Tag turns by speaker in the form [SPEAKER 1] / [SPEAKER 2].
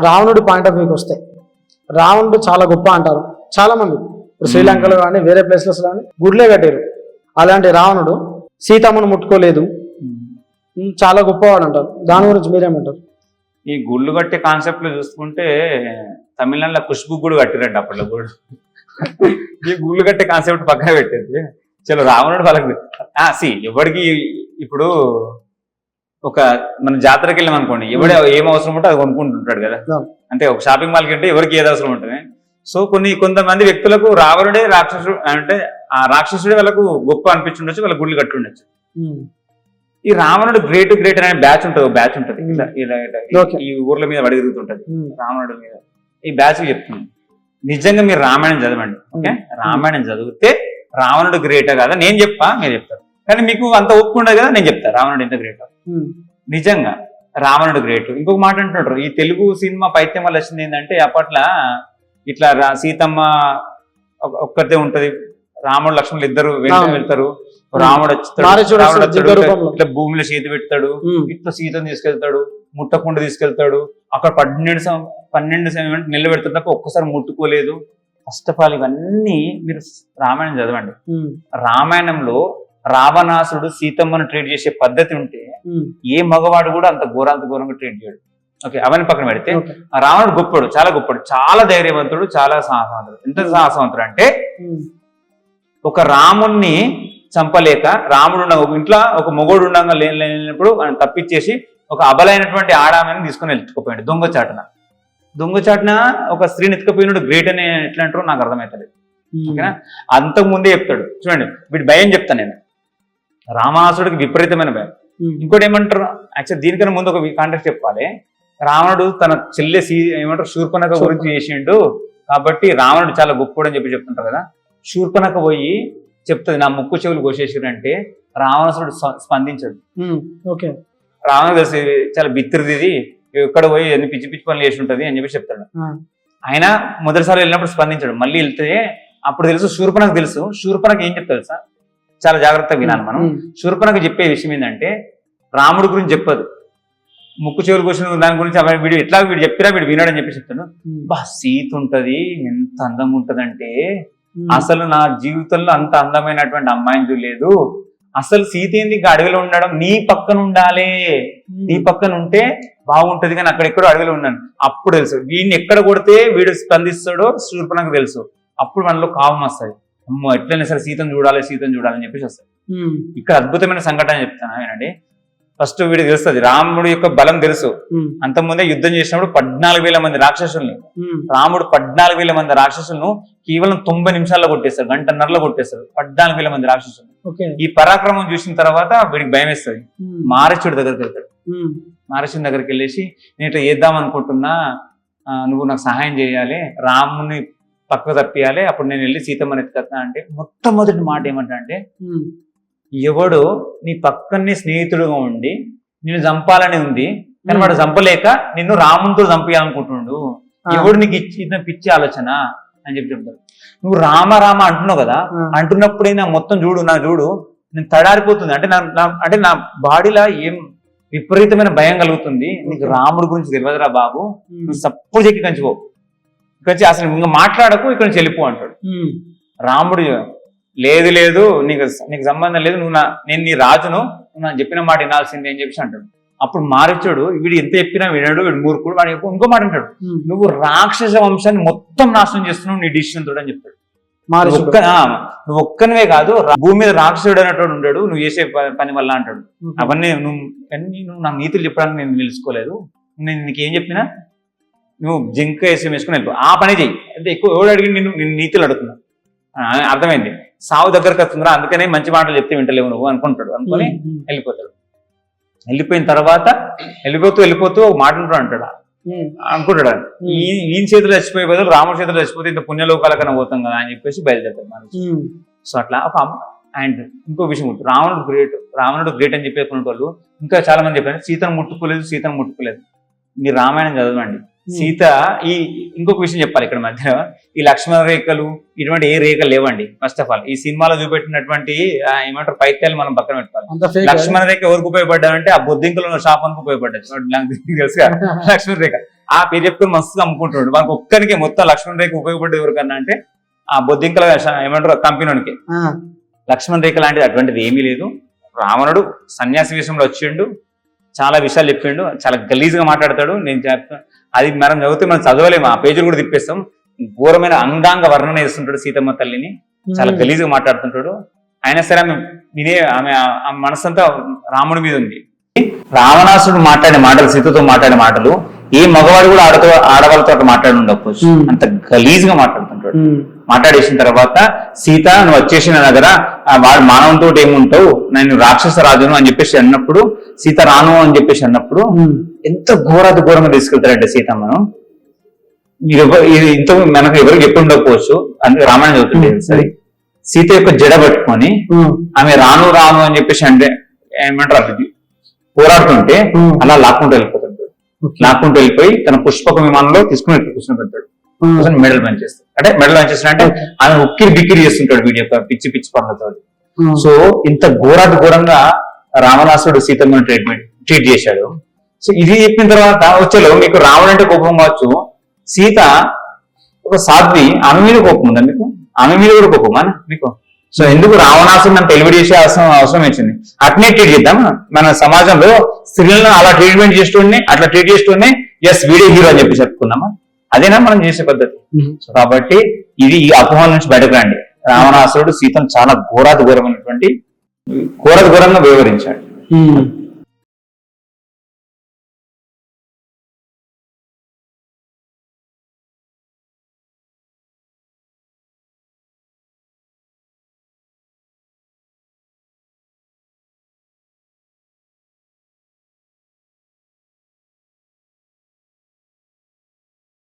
[SPEAKER 1] రావణుడి point of వ్యూకి వస్తే రావణుడు చాలా గొప్ప అంటారు చాలా మంది. ఇప్పుడు శ్రీలంకలో కానీ వేరే ప్లేసెస్ కానీ గుడ్లే కట్టారు. అలాంటి రావణుడు సీతమ్మను ముట్టుకోలేదు, చాలా గొప్పవాడు అంటారు. దాని గురించి మీరేమంటారు?
[SPEAKER 2] ఈ గుళ్ళు కట్టే కాన్సెప్ట్ లో చూసుకుంటే తమిళనాడులో ఖుష్బు గుడి కట్టిరండి అప్పట్లో కూడా. ఈ గుళ్ళు కట్టే కాన్సెప్ట్ పక్కన పెట్టేది చలో రావణుడు వాళ్ళకి ఎవరికి ఇప్పుడు ఒక మన జాతరకి వెళ్ళాం అనుకోండి, ఎవడే ఏం అవసరం ఉంటే అది కొనుక్కుంటుంటాడు కదా. అంటే ఒక షాపింగ్ మాల్కి అంటే ఎవరికి ఏది అవసరం ఉంటుంది. సో కొంతమంది వ్యక్తులకు రావణుడే రాక్షసుడు అంటే ఆ రాక్షసుడే వాళ్ళకు గొప్ప అనిపించుండొచ్చు, వాళ్ళ గుళ్ళు కట్టి ఉండొచ్చు. ఈ రావణుడు గ్రేట్ అనే బ్యాచ్ ఉంటుంది ఈ ఊర్ల మీద వడిగిరుగుతుంటది రావణుడు మీద. ఈ బ్యాచ్ చెప్తుంది నిజంగా మీరు రామాయణం చదవండి. ఓకే, రామాయణం చదివితే రావణుడు గ్రేటా కదా నేను చెప్పా, మీరు చెప్తారు. కానీ మీకు అంత ఒప్పుకుండదు కదా, నేను చెప్తా రావణుడు ఎంత గ్రేట్. నిజంగా రావణుడు గ్రేట్. ఇంకొక మాట అంటుంటారు, ఈ తెలుగు సినిమా పైత్యం వల్ల వచ్చింది ఏంటంటే అప్పట్లో ఇట్లా సీతమ్మ ఒక్కతే ఉంటది, రాముడు లక్ష్మణులు ఇద్దరు వెళ్తారు, రాముడు ఇట్లా భూమిలో సీత పెడతాడు, ఇట్లా సీతను తీసుకెళ్తాడు, ముట్టకుండా తీసుకెళ్తాడు. అక్కడ 12 నిలబెడతాడు తప్ప ఒక్కసారి ముట్టుకోలేదు. ఫస్ట్ ఆఫ్ ఆల్ ఇవన్నీ మీరు రామాయణం చదవండి. రామాయణంలో రావణాసుడు సీతమ్మను ట్రీట్ చేసే పద్ధతి ఉంటే ఏ మగవాడు కూడా అంత ఘోరంగా ట్రీట్ చేయడు. ఓకే, అవన్నీ పక్కన పెడితే రావణుడు గొప్పడు, చాలా గొప్పడు, చాలా ధైర్యవంతుడు, చాలా సాహసవంతుడు. ఎంత సాహసవంతుడు అంటే ఒక రాముణ్ణి చంపలేక రాముడు ఇంట్లో ఒక మొగోడు ఉండగా లేనప్పుడు ఆయన తప్పించేసి ఒక అబలైనటువంటి ఆడామని తీసుకుని ఎత్తుకుపోయాడు దొంగచాటున ఒక స్త్రీని ఎత్తుకుపోయినాడు. గ్రేట్ అని ఎట్లా అంటారో నాకు అర్థమవుతుంది. ఓకేనా, అంతకు ముందే చెప్తాడు. చూడండి వీటి భయం చెప్తాను నేను. రావణాసుడికి విపరీతమైన భయం. ఇంకోటి ఏమంటారు, యాక్చువల్ దీనికన్నా ముందు ఒక కాంటెక్స్ట్ చెప్పాలి. రావణుడు తన చెల్లె ఏమంటారు శూర్పణఖ గురించి చేసిండు కాబట్టి రావణుడు చాలా గొప్పడు అని చెప్తుంటారు కదా. శూర్పణఖ పోయి చెప్తుంది నా ముక్కు చెవులు కోసేసారంటే రావణాసుడు స్పందించాడు.
[SPEAKER 1] ఓకే,
[SPEAKER 2] రావణుడు తెలిసి చాలా బిత్తిరిది ఎక్కడ పోయి ఎన్ని పిచ్చి పిచ్చి పనులు చేసి ఉంటది అని చెప్పి చెప్తాడు. ఆయన మొదటిసారి వెళ్ళినప్పుడు స్పందించాడు. మళ్ళీ వెళ్తే అప్పుడు తెలుసు శూర్పణఖ తెలుసు. శూర్పణఖ ఏం చెప్తారు సార్, చాలా జాగ్రత్తగా వినాలి మనం. శూర్పణఖ చెప్పే విషయం ఏంటంటే రాముడి గురించి చెప్పదు, ముక్కు చెవులు కోసిన దాని గురించి వీడు ఎట్లా వీడు చెప్పినా వీడు వినాడని చెప్పి చెప్తాను. బా సీత ఉంటది, ఎంత అందంగా ఉంటదంటే అసలు నా జీవితంలో అంత అందమైనటువంటి అమ్మాయిని చూడలేదు. అసలు సీత ఏంది అడవిలో ఉండడం, నీ పక్కన ఉండాలి, నీ పక్కన ఉంటే బాగుంటది, కానీ అక్కడెక్కడో అడవిలో ఉన్నాను. అప్పుడు తెలుసు వీడిని ఎక్కడ కొడితే వీడు స్పందిస్తాడో శూర్పణఖ తెలుసు. అప్పుడు మనలో కావం వస్తుంది, అమ్మో ఎట్లయినా సరే సీతను చూడాలని చెప్పేసి వస్తుంది. ఇక్కడ అద్భుతమైన సంఘటన చెప్తాను వినండి. ఫస్ట్ వీడికి తెలుస్తుంది రాముడి యొక్క బలం తెలుసు. అంతకుముందే యుద్ధం చేసినప్పుడు 14,000 మంది రాక్షసుల్ని రాముడు 14,000 మంది రాక్షసులను కేవలం 90 నిమిషాల్లో కొట్టేస్తాడు, గంటన్నరలో కొట్టేస్తాడు 14,000 మంది రాక్షసులు. ఈ పరాక్రమం చూసిన తర్వాత వీడికి భయం వేస్తుంది. మారీచుడి దగ్గరికి వెళ్తాడు. మారీచుడి దగ్గరికి వెళ్ళేసి నేను ఇట్లా చేద్దాం అనుకుంటున్నా, నువ్వు నాకు సహాయం చేయాలి, రాముని పక్కకు తప్పియాలి, అప్పుడు నేను వెళ్ళి సీతమ్మని ఎత్తుకొస్తా అంటే మొట్టమొదటి మాట ఏమంటా అంటే ఎవడు నీ పక్కనే స్నేహితుడుగా ఉండి నిన్ను చంపాలని ఉంది కానీ వాడు చంపలేక నిన్ను రామునితో చంపేయాలనుకుంటుండు, ఎవడు నీకు ఇచ్చిన పిచ్చి ఆలోచన అని చెప్పి చెప్తాడు. నువ్వు రామ అంటున్నావు కదా, అంటున్నప్పుడైనా మొత్తం చూడు నేను తడారిపోతుంది. అంటే నా బాడీలో ఏం విపరీతమైన భయం కలుగుతుంది. నీకు రాముడి గురించి తెలియదురా బాబు, నువ్వు సప్పు చెక్కి కంచిపో, కంచి అసలు ఇంకా మాట్లాడకు, ఇక్కడ నుంచి వెళ్ళిపో అంటాడు. రాముడు లేదు నీకు సంబంధం లేదు, నేను నీ రాజును, నువ్వు నాకు చెప్పిన మాట వినాల్సిందే అని చెప్పేసి అంటాడు. అప్పుడు మారీచుడు వీడు ఎంత చెప్పినా వినడు, వీడు మూర్ఖుడు. వాడు ఇంకో మాట అంటాడు, నువ్వు రాక్షస వంశాన్ని మొత్తం నాశనం చేస్తున్నావు నీ డిసిషన్ తోడు అని చెప్తాడు. నువ్వు ఒక్కనివే కాదు, భూమి మీద రాక్షసుడు అనేటోడు ఉంటాడు నువ్వు చేసే పని వల్ల అంటాడు. అవన్నీ నువ్వు నాకు నీతులు చెప్పడానికి నేను తెలుసుకోలేదు, నేను నీకేం చెప్పినా నువ్వు జింక వేసుకుని వెళ్ళిపో, ఆ పని చెయ్యి. అంటే ఎక్కువ ఎవడు అడిగి నేను నీతులు అడుగుతున్నా, అర్థమైంది. సావు దగ్గరకు వస్తుందిరా, అందుకనే మంచి మాటలు చెప్తే వింటలేవు నువ్వు అనుకుంటాడు. అనుకుని వెళ్ళిపోతాడు. వెళ్ళిపోయిన తర్వాత వెళ్ళిపోతూ ఒక మాట అంటాడు అనుకుంటాడు, ఈయన చేతులు చచ్చిపోయే బదులు రాముడి చేతులు చచ్చిపోతే ఇంత పుణ్యలోకాల కన్నా పోతాం కదా అని చెప్పేసి బయలుదేరుతాడు మనకి. సో అట్లా ఒక అండ్ ఇంకో విషయం ఉంటుంది, రావణుడు గ్రేట్ అని చెప్పేటువంటి వాళ్ళు ఇంకా చాలా మంది చెప్పారు సీతను ముట్టుకోలేదు. మీరు రామాయణం చదవండి. సీత ఇంకొక విషయం చెప్పాలి ఇక్కడ మధ్యలో, ఈ లక్ష్మణ రేఖలు ఇటువంటి ఏ రేఖలు లేవండి. ఫస్ట్ ఆఫ్ ఆల్ ఈ సినిమాలో చూపెట్టినటువంటి ఏమంటారు పైత్యాలు మనం పక్కన పెట్టుకోవాలి. లక్ష్మణ రేఖ ఎవరికి ఉపయోగపడ్డాడంటే ఆ బొద్దింకలో శాపానికి ఉపయోగపడ్డాడు, నాకు తెలుసుగా లక్ష్మణ రేఖ. ఆ పేరు చెప్పుకొని మస్తు అమ్ముకుంటున్నాడు. మనకు ఒక్కరికి మొత్తం లక్ష్మణ్ రేఖ ఉపయోగపడేది ఎవరికన్నా అంటే ఆ బొద్దింకల ఏమంటారు కంపెనీకి. లక్ష్మణ్ రేఖ లాంటిది అటువంటిది ఏమీ లేదు. రావణుడు సన్యాసి విషయంలో వచ్చిండు, చాలా విషయాలు చెప్పిండు, చాలా గలీజ్గా మాట్లాడతాడు. నేను చెప్తాను అది మనం చదివితే మనం చదవలేము, ఆ పేజీలు కూడా తిప్పేస్తాం. ఘోరమైన అంగాంగ వర్ణన చేస్తుంటాడు సీతమ్మ తల్లిని, చాలా గలీజ్గా మాట్లాడుతుంటాడు. అయినా సరే ఆమె మనసంతా రాముడి మీద ఉంది. రావణాసుడు మాట్లాడే మాటలు, సీతతో మాట్లాడే మాటలు ఏ మగవాడు కూడా ఆడవాళ్ళతో అట్లా మాట్లాడి ఉండకపోవచ్చు, అంత గలీజ్గా మాట్లాడుతుంటాడు. మాట్లాడేసిన తర్వాత సీత నువ్వు వచ్చేసిన దగ్గర వాడు మానవంతో ఏముంటావు, నేను రాక్షస రాజును అని చెప్పేసి అన్నప్పుడు, సీత రాను అని చెప్పేసి అన్నప్పుడు ఎంత ఘోరంగా తీసుకెళ్తారంటే సీతమ్మను. ఇంత మనకు ఎవరికి ఎప్పుడు ఉండకపోవచ్చు, అందుకే రామాయణం చదువుతుండే సరే. సీత యొక్క జడ పట్టుకొని ఆమె రాను రాను అని చెప్పేసి అంటే ఏమంటారు పోరాడుతుంటే అలా లాక్కుంటూ వెళ్ళిపోతుంటాడు. లాక్కుంటూ వెళ్ళిపోయి తన పుష్పక విమానంలో తీసుకుని కూర్చొని పెడతాడు. మెడల్ పనిచేస్తాడు. అంటే మెడల్ పనిచేస్తాడు అంటే ఆమె ఉక్కిరి బిక్కిరి చేస్తుంటాడు వీడి యొక్క పిచ్చి పనులతో. సో ఇంత ఘోరంగా రావణాసుడు సీతమ్మను ట్రీట్ చేశాడు. సో ఇది చెప్పిన తర్వాత వచ్చేలో మీకు రావణుడు అంటే కోపం కావచ్చు, సీత ఒక సాధ్వి, ఆమె మీద కోపం ఉందా మీకు? ఆమె మీద కూడా కోపమా మీకు? సో ఎందుకు రావణాసుడు నన్ను తెలివి చేసే అవసరం వచ్చింది? అట్నే ట్రీట్ చేద్దాం. మన సమాజంలో స్త్రీలను అలా ట్రీట్మెంట్ చేస్తుండే, అట్లా ట్రీట్ చేస్తుండే ఎస్ వీడియో హీరో అని చెప్పి చెప్పుకుందామా? అదేనా మనం చేసే పద్ధతి? కాబట్టి ఇది ఈ అపోహల నుంచి బయటకు రండి. రావణాసురుడు సీతను చాలా ఘోరంగా వివరించాడు.